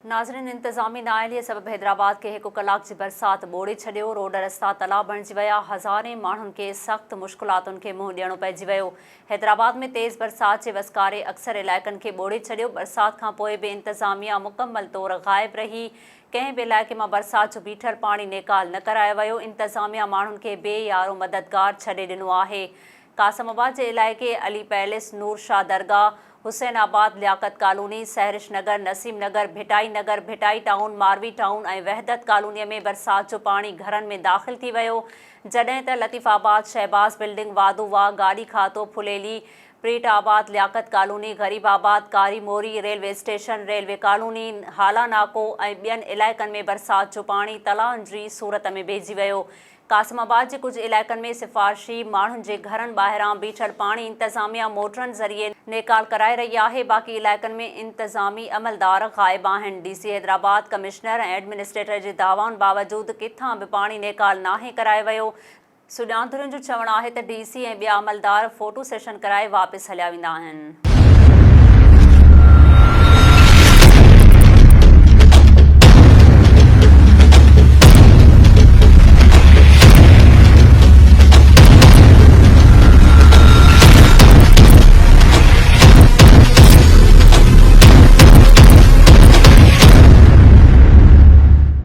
नाज़रीन, इंतज़ामी नाअहलीअ सबबि हैदराबाद के 1 कलाक जी बरसात ॿोड़े छॾियो। रोड रस्ता तलाउ बणिजी विया। हज़ारे माण्हुनि खे सख़्त मुश्किलातुनि खे मुंहुं ॾियणो पइजी वियो। हैदराबाद में तेज़ बरसात जे वसकारे अक्सर इलाइक़नि खे ॿोड़े छॾियो। बरसात खां पोइ बि इंतज़ामिया मुकमल तौरु ग़ाइब रही। कंहिं बि इलाइक़े मां बरसात जो बीठल पाणी नेकाल न करायो वियो। इंतज़ामिया माण्हुनि खे बेयारो मददगार छॾे ॾिनो आहे। कासमाबाद जे इलाइक़े अली पैलेस, नूर शाह दरगाह, हुसैनाबाद, लियाकत कॉलोनी, सहरिश नगर, नसीम नगर, भिटाई टाउन, मारवी टाउन ऐं वहदत कॉलोनीअ में बरसात जो पाणी घरनि में दाख़िल थी वियो, जॾहिं त लतीफ़ाबाद, शहबाज बिल्डिंग, वादूवा, गाड़ी खातो, फुलेली, प्रीटाबाद, लियाकत कॉलोनी, गरीबाबाद, कारी मोरी, रेलवे स्टेशन, रेलवे कॉलोनी, हाला नाको ऐं ॿियनि इलाइक़नि में बरसात जो पाणी तलाउनि जी सूरत में भेजी वियो। कासमाबाद जे कुझु इलाइक़नि में सिफ़ारिशी माण्हुनि जे घरनि ॿाहिरां बीठल पाणी इंतज़ामिया मोटरनि ज़रिए नेकाल कराए रही आहे। बाक़ी इलाइक़नि में इंतज़ामी अमलदार ग़ाइब आहिनि। DC हैदराबाद, कमिश्नर ऐं एडमिनिस्ट्रेटर जे दावाउनि बावजूदि किथां बि पाणी नेकाल नाहे करायो वियो। सुॼाणुनि जो चवणु आहे त DC ऐं ॿिया अमलदार फ़ोटो सेशन कराए वापसि हलिया वेंदा आहिनि।